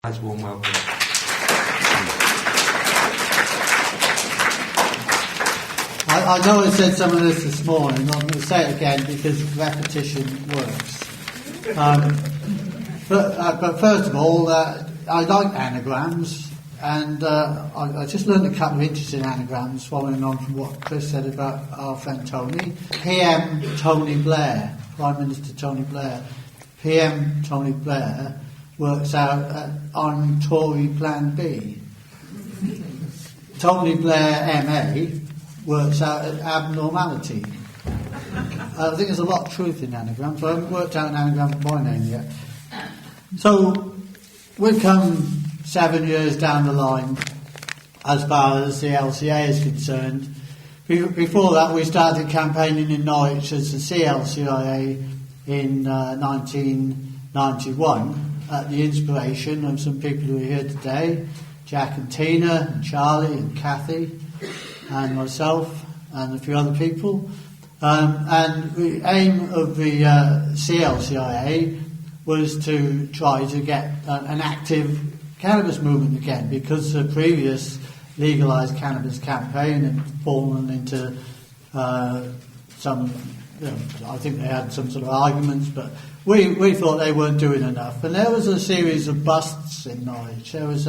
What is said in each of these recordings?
Warm welcome. I know I said some of this morning, I'm going to say it again because repetition works. But first of all, I like anagrams, and I just learned a couple of interesting anagrams following on from what Chris said about our friend Tony. PM Tony Blair, Prime Minister Tony Blair. PM Tony Blair works out on Tory Plan B. Tony Blair MA works out at abnormality. I think there's a lot of truth in anagrams, so I haven't worked out an anagram for my name yet. So we've come 7 years down the line as far as the LCA is concerned. Before that, we started campaigning in Norwich as the CLCIA in 1991 at the inspiration of some people who are here today, Jack and Tina and Charlie and Kathy and myself and a few other people. And the aim of the CLCIA was to try to get an active cannabis movement again, because the previous legalised cannabis campaign had fallen into some, I think they had some sort of arguments, but we thought they weren't doing enough. And there was a series of busts in Norwich. There was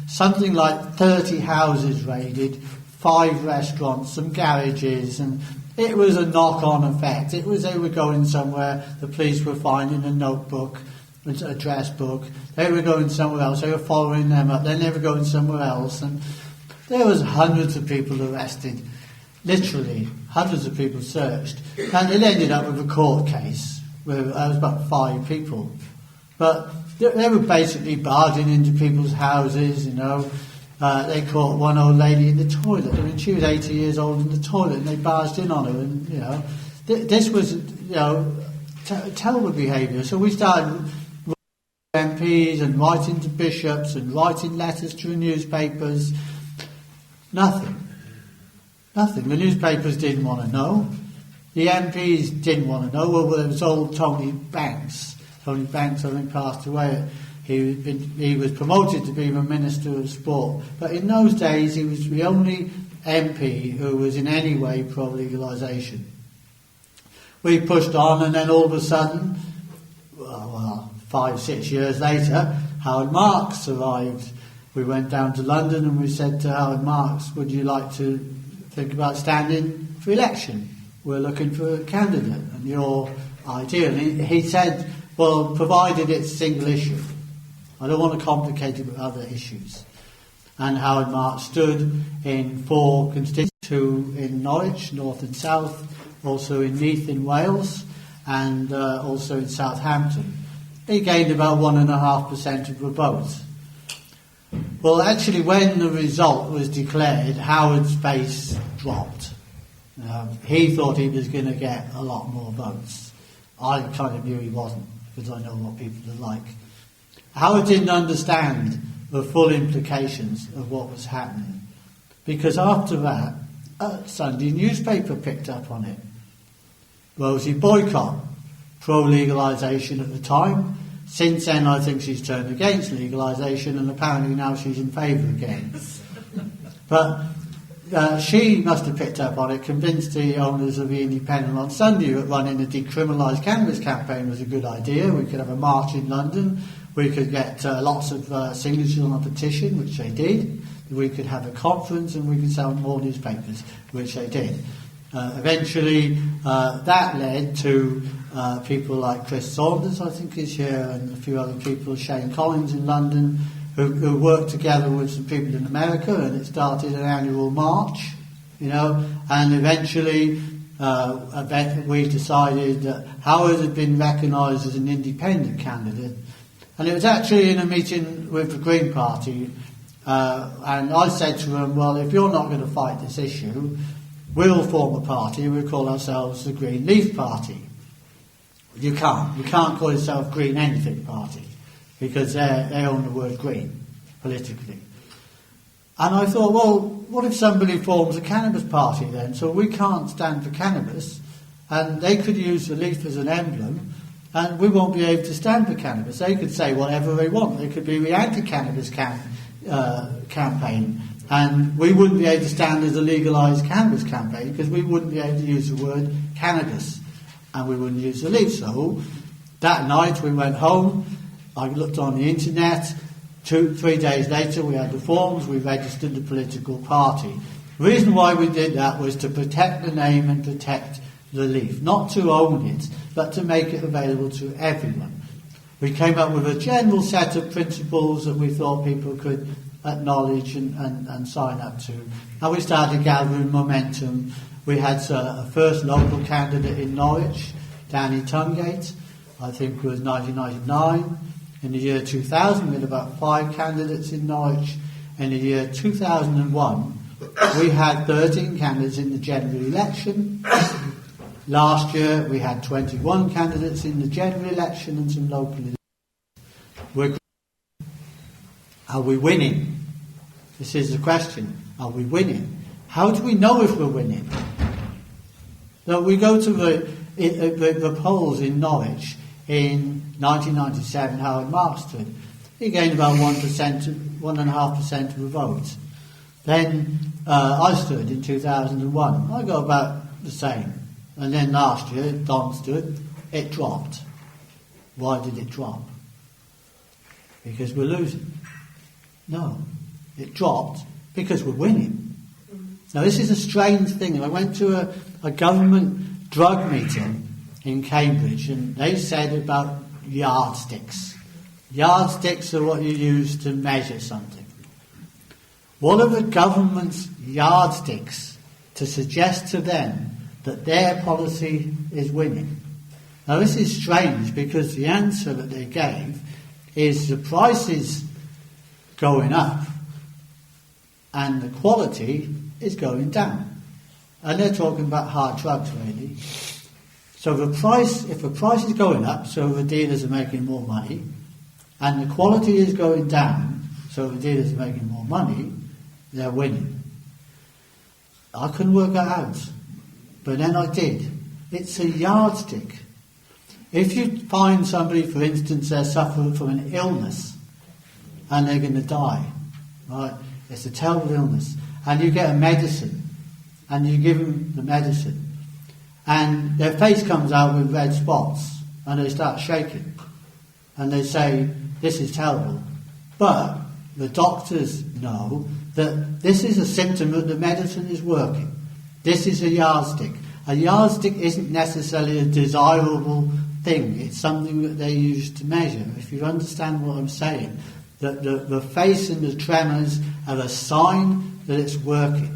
something like 30 houses raided, 5 restaurants, some garages, and it was a knock-on effect. It was they were going somewhere, the police were finding a notebook, an address book, they were going somewhere else, they were following them up, then they were going somewhere else, and there was hundreds of people arrested, literally, hundreds of people searched, and it ended up with a court case where there was about 5 people. But they were basically barging into people's houses, They caught one old lady in the toilet. I mean, she was 80 years old in the toilet, and they barged in on her. And this was terrible behaviour. So we started writing to MPs and writing to bishops and writing letters to the newspapers. Nothing. The newspapers didn't want to know. The MPs didn't want to know. Well, there was old Tony Banks. Tony Banks, I think, passed away. He was promoted to be the Minister of Sport, but in those days he was the only MP who was in any way pro-legalisation. We pushed on, and then all of a sudden, 5-6 years later, Howard Marks arrived. We went down to London and we said to Howard Marks, would you like to think about standing for election? We're looking for a candidate, and you're ideal. He said, well, provided it's a single issue. I don't want to complicate it with other issues. And Howard Marks stood in 4 constituencies, 2 in Norwich, North and South, also in Meath in Wales, and also in Southampton. He gained about 1.5% of the vote. Well, actually, when the result was declared, Howard's face dropped. He thought he was going to get a lot more votes. I kind of knew he wasn't, because I know what people are like. Howard didn't understand the full implications of what was happening, because after that, a Sunday newspaper picked up on it. Rosie Boycott, pro-legalisation at the time. Since then, I think she's turned against legalisation, and apparently now she's in favour again. But she must have picked up on it, convinced the owners of the Independent on Sunday that running a decriminalised cannabis campaign was a good idea. We could have a march in London. We could get lots of signatures on a petition, which they did. We could have a conference, and we could sell more newspapers, which they did. Eventually, that led to people like Chris Saunders, I think is here, and a few other people, Shane Collins in London, who worked together with some people in America, and it started an annual march, and eventually we decided that Howard had been recognised as an independent candidate. And it was actually in a meeting with the Green Party, and I said to them, well, if you're not going to fight this issue, we'll form a party. We'll call ourselves the Green Leaf Party. You can't call yourself Green Anything Party, because they own the word green, politically. And I thought, well, what if somebody forms a cannabis party then? So we can't stand for cannabis, and they could use the leaf as an emblem, and we won't be able to stand for cannabis. They could say whatever they want. They could be the anti-cannabis campaign, and we wouldn't be able to stand as a legalised cannabis campaign because we wouldn't be able to use the word cannabis, and we wouldn't use the leaf. So that night we went home. I looked on the internet. 2-3 days later we had the forms. We registered the political party. The reason why we did that was to protect the name and protect the leaf, not to own it, but to make it available to everyone. We came up with a general set of principles that we thought people could acknowledge and sign up to. And we started gathering momentum. We had a first local candidate in Norwich, Danny Tungate, I think it was 1999. In the year 2000, we had about 5 candidates in Norwich. In the year 2001, we had 13 candidates in the general election. Last year, we had 21 candidates in the general election and some local elections. Are we winning? This is the question. Are we winning? How do we know if we're winning? So we go to the polls in Norwich in 1997, Howard Marks stood. He gained about 1.5% of the vote. Then I stood in 2001. I got about the same. And then last year, Don stood. It dropped. Why did it drop? Because we're losing. No, it dropped because we're winning. Now this is a strange thing. I went to a government drug meeting in Cambridge, and they said about yardsticks. Yardsticks are what you use to measure something. What are the government's yardsticks to suggest to them that their policy is winning? Now this is strange because the answer that they gave is the prices going up and the quality is going down. And they're talking about hard drugs really. So if the price is going up, so the dealers are making more money, and the quality is going down, so the dealers are making more money, they're winning. I couldn't work that out, but then I did. It's a yardstick. If you find somebody, for instance, they're suffering from an illness, and they're going to die, right? It's a terrible illness, and you get a medicine, and you give them the medicine, and their face comes out with red spots, and they start shaking, and they say, this is terrible. But the doctors know that this is a symptom that the medicine is working. This is a yardstick. A yardstick isn't necessarily a desirable thing. It's something that they use to measure. If you understand what I'm saying, that the face and the tremors are a sign that it's working.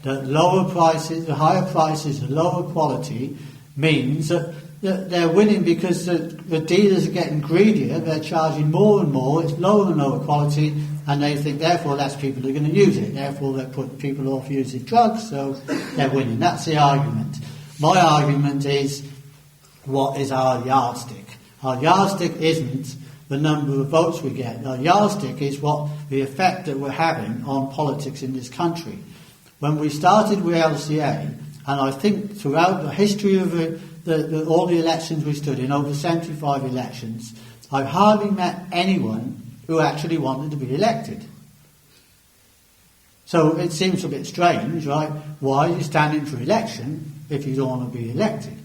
That lower prices, the higher prices, the lower quality means that they're winning because the dealers are getting greedier, they're charging more and more, it's lower and lower quality, and they think therefore less people are going to use it, therefore they're putting people off using drugs, so they're winning. That's the argument. My argument is, what is our yardstick? Our yardstick isn't the number of votes we get. Our yardstick is what the effect that we're having on politics in this country. When we started with LCA, and I think throughout the history of all the elections we stood in, over 75 elections, I've hardly met anyone who actually wanted to be elected. So it seems a bit strange, right? Why are you standing for election if you don't want to be elected?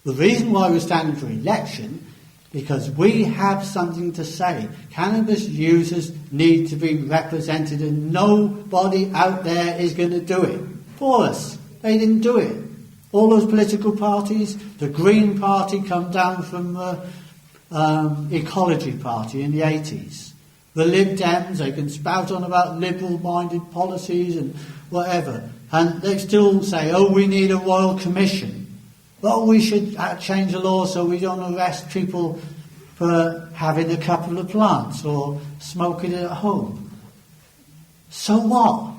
The reason why we're standing for election, because we have something to say. Cannabis users need to be represented, and nobody out there is going to do it for us. They didn't do it. All those political parties, the Green Party come down from the Ecology Party in the 80s. The Lib Dems, they can spout on about liberal-minded policies and whatever. And they still say, oh, we need a royal commission. Well, we should change the law so we don't arrest people for having a couple of plants or smoking it at home. So what?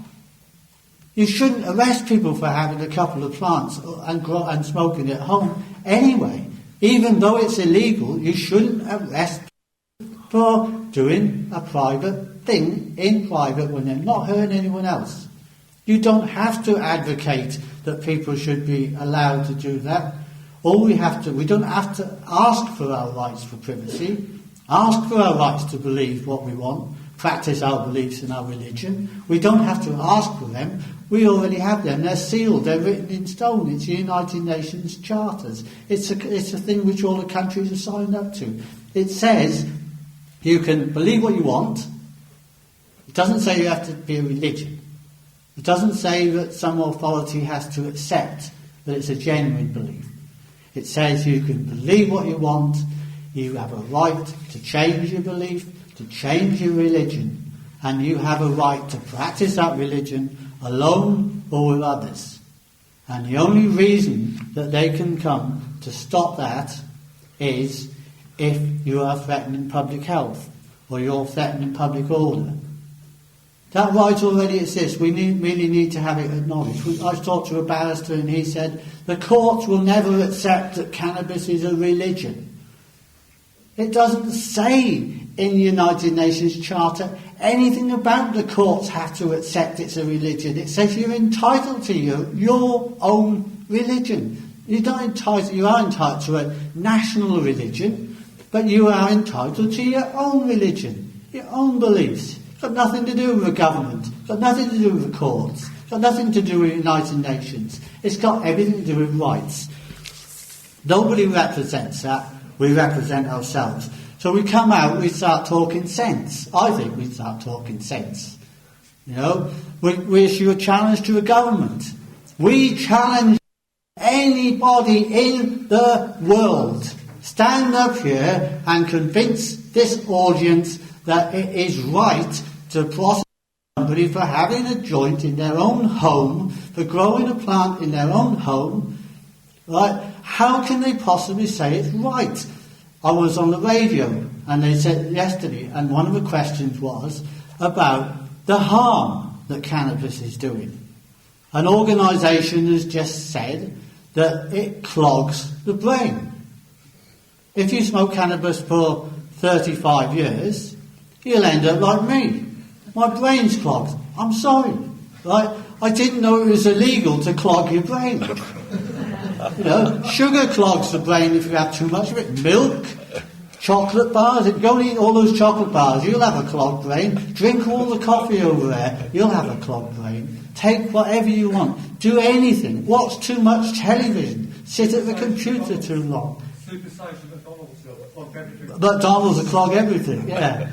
You shouldn't arrest people for having a couple of plants and smoking it at home anyway. Even though it's illegal, you shouldn't arrest people for doing a private thing in private when they're not hurting anyone else. You don't have to advocate that people should be allowed to do that. We don't have to ask for our rights for privacy, ask for our rights to believe what we want, practice our beliefs in our religion. We don't have to ask for them. We already have them. They're sealed. They're written in stone. It's the United Nations charters. It's a thing which all the countries are signed up to. It says you can believe what you want. It doesn't say you have to be a religion. It doesn't say that some authority has to accept that it's a genuine belief. It says you can believe what you want. You have a right to change your belief, to change your religion, and you have a right to practice that religion alone or with others. And the only reason that they can come to stop that is if you are threatening public health or you're threatening public order. That right already exists. We really need to have it acknowledged. I talked to a barrister and he said the courts will never accept that cannabis is a religion. It doesn't say in the United Nations Charter anything about the courts have to accept it's a religion. It says you're entitled to your own religion. You are entitled to a national religion, but you are entitled to your own religion, your own beliefs. It's got nothing to do with the government. It's got nothing to do with the courts. It's got nothing to do with the United Nations. It's got everything to do with rights. Nobody represents that. We represent ourselves. So we come out, we start talking sense. I think we start talking sense. We issue a challenge to the government. We challenge anybody in the world. Stand up here and convince this audience that it is right to prosecute somebody for having a joint in their own home, for growing a plant in their own home. Right? How can they possibly say it's right? I was on the radio and they said yesterday, and one of the questions was about the harm that cannabis is doing. An organisation has just said that it clogs the brain. If you smoke cannabis for 35 years, you'll end up like me. My brain's clogged. I'm sorry. Right? I didn't know it was illegal to clog your brain. Sugar clogs the brain if you have too much of it. Milk, chocolate bars. If you go and eat all those chocolate bars, you'll have a clogged brain. Drink all the coffee over there, you'll have a clogged brain. Take whatever you want. Do anything. Watch too much television. Sit at the computer too long. McDonald's will clog everything, yeah.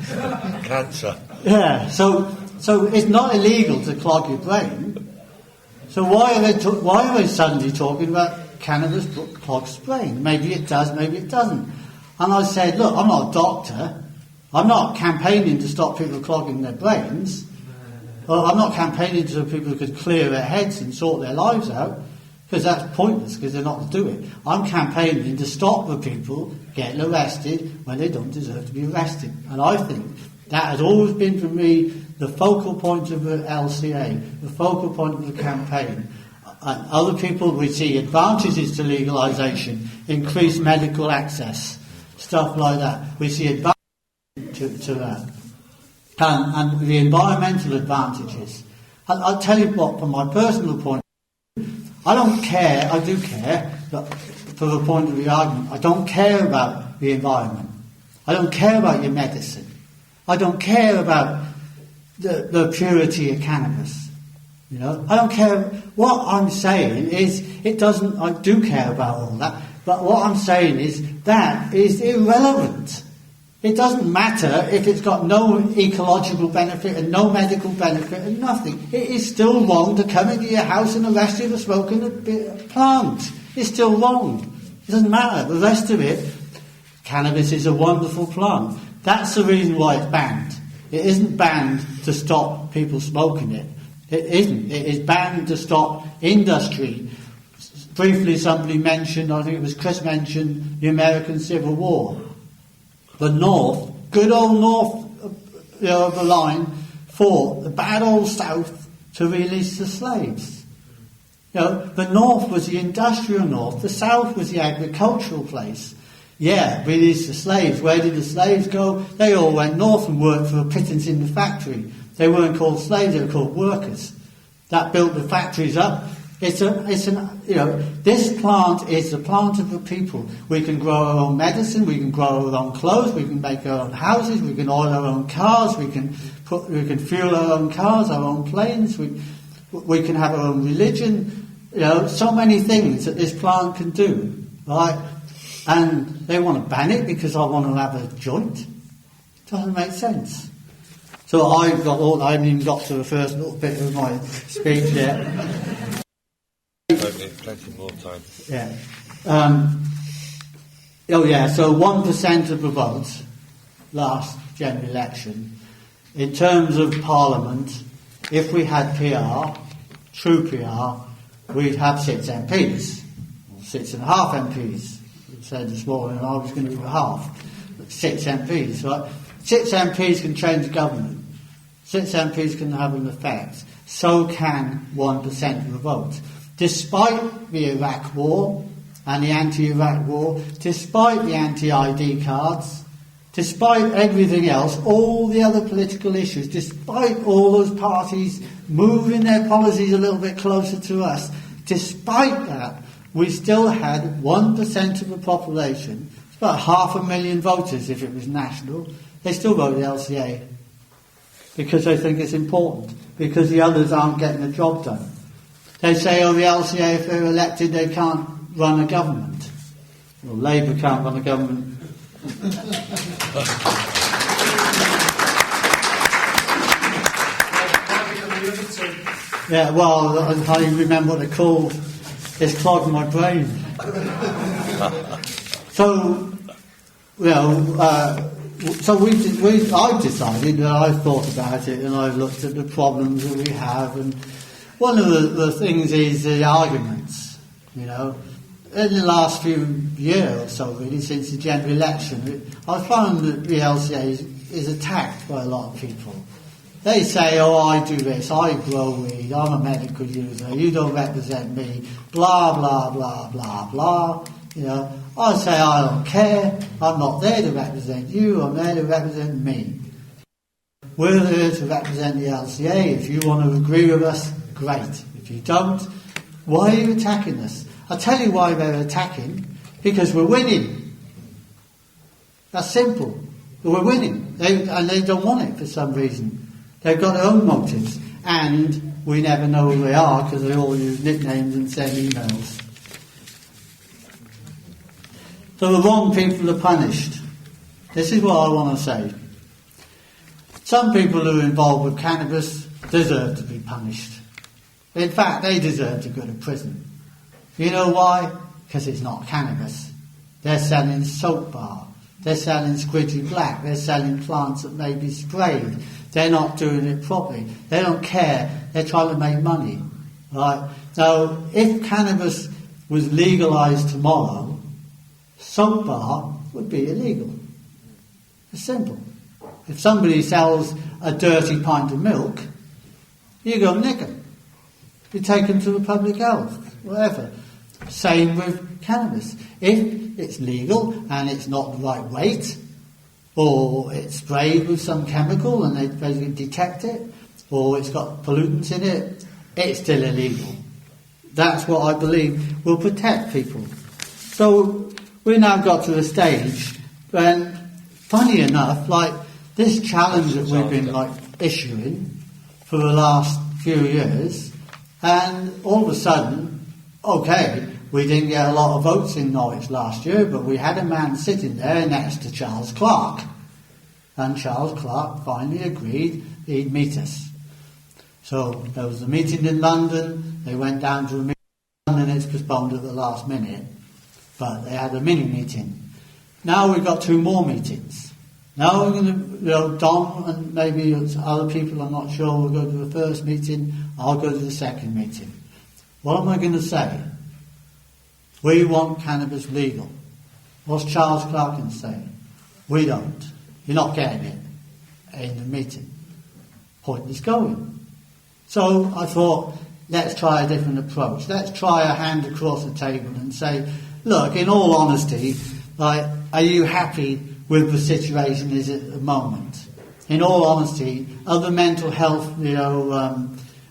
Cancer. Yeah, so it's not illegal to clog your brain. So why are they suddenly talking about cannabis clogs the brain? Maybe it does, maybe it doesn't. And I said, look, I'm not a doctor. I'm not campaigning to stop people clogging their brains. Or I'm not campaigning so people could clear their heads and sort their lives out, because that's pointless, because they're not to do it. I'm campaigning to stop the people getting arrested when they don't deserve to be arrested. And I think that has always been for me the focal point of the LCA, the focal point of the campaign. And other people, we see advantages to legalisation, increased medical access, stuff like that. We see advantages to that. And the environmental advantages. I'll tell you what, from my personal point of view, I don't care, I do care, but for the point of the argument, I don't care about the environment. I don't care about your medicine. I don't care about the purity of cannabis. I don't care. What I'm saying is, I do care about all that, but what I'm saying is that is irrelevant. It doesn't matter if it's got no ecological benefit and no medical benefit and nothing. It is still wrong to come into your house and arrest you for smoking a plant. It's still wrong. It doesn't matter. The rest of it, cannabis is a wonderful plant. That's the reason why it's banned. It isn't banned to stop people smoking it. It isn't. It is banned to stop industry. Briefly, somebody mentioned, I think it was Chris mentioned, the American Civil War. The North, good old North of the line, fought the bad old South to release the slaves. The North was the industrial North, the South was the agricultural place. Yeah, release the slaves. Where did the slaves go? They all went north and worked for a pittance in the factory. They weren't called slaves, they were called workers. That built the factories up. This plant is the plant of the people. We can grow our own medicine, we can grow our own clothes, we can make our own houses, we can oil our own cars, we can fuel our own cars, our own planes, we can have our own religion, so many things that this plant can do, right? And they want to ban it because I want to have a joint. Doesn't make sense. So I haven't even got to the first little bit of my speech yet. Plenty more time. Yeah. So 1% of the votes last general election. In terms of Parliament, if we had PR, true PR, we'd have 6 MPs, 6.5 MPs. I said this morning I was going to do half. 6 MPs, right? 6 MPs can change the government. 6 MPs can have an effect. So can 1% of the vote. Despite the Iraq war and the anti-Iraq war, despite the anti-ID cards, despite everything else, all the other political issues, despite all those parties moving their policies a little bit closer to us, despite that, we still had 1% of the population, it's about 500,000 voters if it was national, they still voted LCA because they think it's important, because the others aren't getting the job done. They say, the LCA, if they're elected, they can't run a government. Well, Labour can't run a government. Yeah, well, I can't even remember what they're called. It's clogged my brain. So, I've decided that I've thought about it and I've looked at the problems that we have, and one of the things is the arguments, In the last few years or so, really, since the general election, I've found that the LCA is attacked by a lot of people. They say, I do this, I grow weed, I'm a medical user, you don't represent me, blah, blah, blah, blah, blah. I say I don't care, I'm not there to represent you, I'm there to represent me. We're there to represent the LCA. If you want to agree with us, great. If you don't, why are you attacking us? I'll tell you why they're attacking. Because we're winning. That's simple. We're winning. And they don't want it for some reason. They've got their own motives. And we never know who they are because they all use nicknames and send emails. So the wrong people are punished. This is what I want to say. Some people who are involved with cannabis deserve to be punished. In fact, they deserve to go to prison. You know why? Because it's not cannabis. They're selling soap bar. They're selling squidgy black. They're selling plants that may be sprayed. They're not doing it properly. They don't care. They're trying to make money. Right? Now, if cannabis was legalised tomorrow, soap bar would be illegal. It's simple. If somebody sells a dirty pint of milk, you go nick them. You take them to the public health, whatever. Same with cannabis. If it's legal and it's not the right weight, or it's sprayed with some chemical and they basically detect it, or it's got pollutants in it, it's still illegal. That's what I believe will protect people. So we now got to a stage when, funny enough, this challenge that we've been issuing for the last few years, and all of a sudden, we didn't get a lot of votes in Norwich last year, but we had a man sitting there next to Charles Clarke, and Charles Clarke finally agreed he'd meet us. So there was a meeting in London, they went down to a meeting in London, it's postponed at the last minute, but they had a mini meeting. Now we've got 2 more meetings. Now we're going to, Dom and maybe other people, I'm not sure, will go to the first meeting, I'll go to the second meeting. What am I going to say? We want cannabis legal. What's Charles Clarke going to say? We don't. You're not getting it in the meeting. Point is going. So I thought, let's try a different approach. Let's try a hand across the table and say, look, in all honesty, are you happy with the situation is at the moment? In all honesty, are the mental health,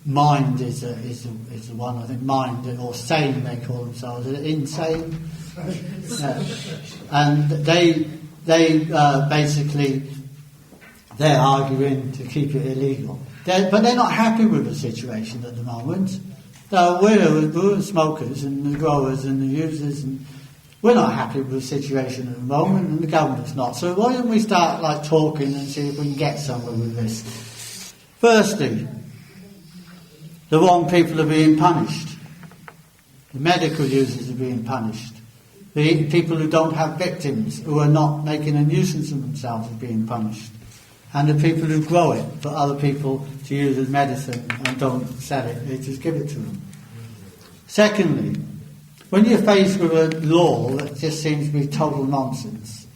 Mind is the one. I think Mind or Sane they call themselves. Insane, and they basically they're arguing to keep it illegal. But they're not happy with the situation at the moment. We're smokers and the growers and the users, and we're not happy with the situation at the moment, and the government's not. So why don't we start talking and see if we can get somewhere with this? Firstly, the wrong people are being punished. The medical users are being punished. The people who don't have victims, who are not making a nuisance of themselves, are being punished. And the people who grow it for other people to use as medicine and don't sell it, they just give it to them. Secondly, when you're faced with a law that just seems to be total nonsense,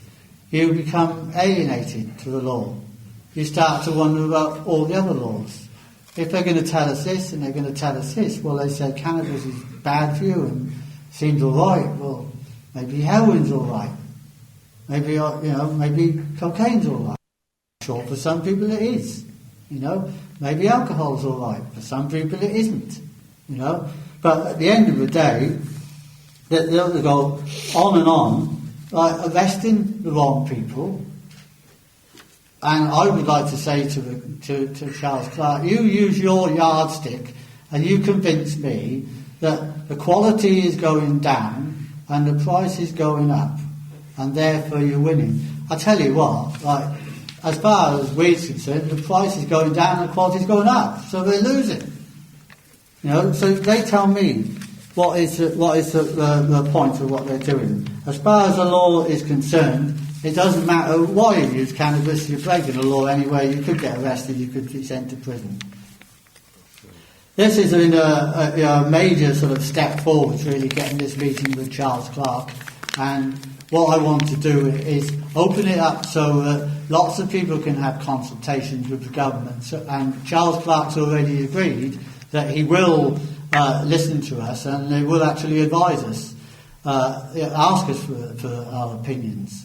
you become alienated to the law. You start to wonder about all the other laws. If they're going to tell us this and they're going to tell us this, well, they said cannabis is bad for you and seems all right. Well, maybe heroin's all right. Maybe cocaine's all right. Sure, for some people it is. Maybe alcohol's all right. For some people it isn't. But at the end of the day, they'll go on and on, arresting the wrong people. And I would like to say to Charles Clarke, you use your yardstick and you convince me that the quality is going down and the price is going up, and therefore you're winning. I tell you what, as far as weed's concerned, the price is going down and the quality is going up, so they're losing. So they tell me what is the point of what they're doing. As far as the law is concerned, it doesn't matter why you use cannabis, you're breaking the law anyway, you could get arrested, you could be sent to prison. This is a major sort of step forward, really, getting this meeting with Charles Clarke. And what I want to do is open it up so that lots of people can have consultations with the government. And Charles Clarke's already agreed that he will listen to us and he will actually advise us, ask us for our opinions.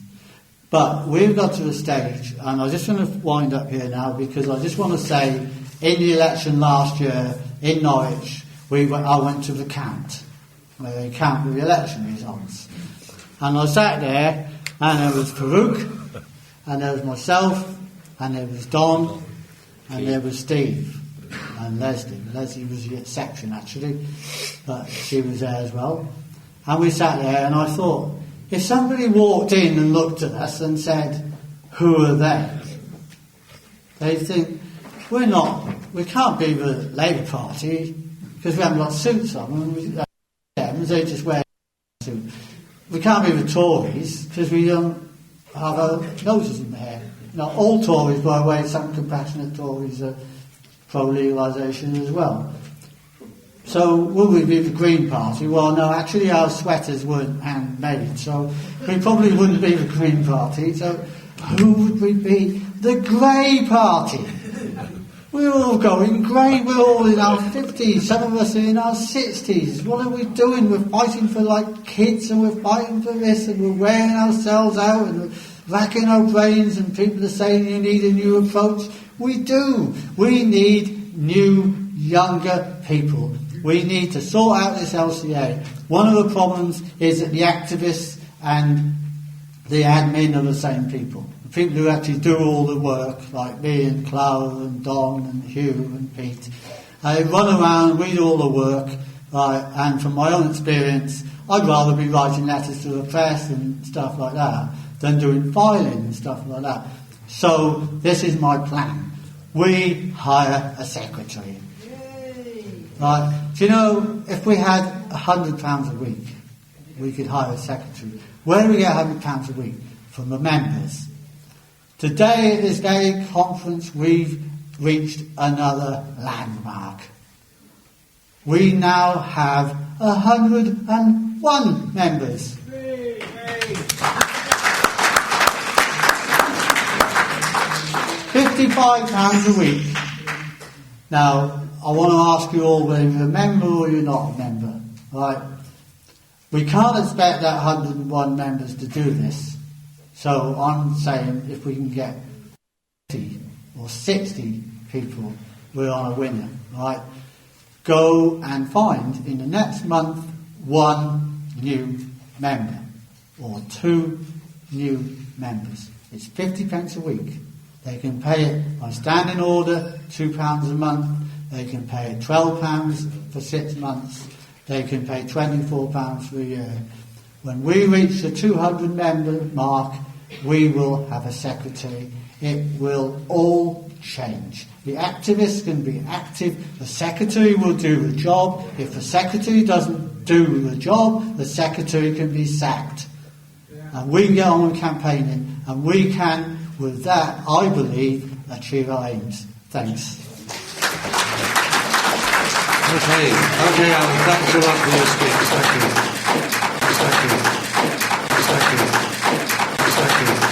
But we've got to the stage, and I just want to wind up here now because I just want to say, in the election last year in Norwich, I went to the count, where they count the election results. And I sat there, and there was Farouk, and there was myself, and there was Don, and there was Steve, and Leslie. Leslie was the exception, actually, but she was there as well. And we sat there, and I thought, if somebody walked in and looked at us and said, who are they? They'd think, we can't be the Labour Party, because we haven't got suits on, and they just wear a suit. We can't be the Tories, because we don't have our noses in the hair. All Tories, by the way, some compassionate Tories are pro-legalisation as well. So, will we be the Green Party? Well, no, actually our sweaters weren't handmade, so we probably wouldn't be the Green Party. So, who would we be? The Grey Party! We're all going grey, we're all in our 50s, some of us are in our 60s. What are we doing? We're fighting for kids, and we're fighting for this, and we're wearing ourselves out, and we're racking our brains, and people are saying you need a new approach. We do. We need new, younger people. We need to sort out this LCA. One of the problems is that the activists and the admin are the same people. The people who actually do all the work, like me and Clara and Don and Hugh and Pete, they run around, read all the work, and from my own experience, I'd rather be writing letters to the press and stuff like that than doing filing and stuff like that. So this is my plan. We hire a secretary. Right? Do you know, if we had £100 a week, we could hire a secretary. Where do we get £100 a week? From the members. Today, at this day conference, we've reached another landmark. We now have 101 members. £55 a week. Now, I want to ask you all whether you're a member or you're not a member. Right? We can't expect that 101 members to do this. So I'm saying if we can get 50 or 60 people, we're on a winner. Right? go and find in the next month 1 new member or 2 new members. It's 50 pence a week. They can pay it on standing order, £2 a month. They can pay it £12 for 6 months. They can pay £24 for a year. When we reach the 200 member mark, we will have a secretary. It will all change. The activists can be active. The secretary will do the job. If the secretary doesn't do the job, the secretary can be sacked. And we get on with campaigning, and we can, with that, I believe, achieve our aims. Thanks. Okay, Alun, thanks a lot for your speech. Thank you.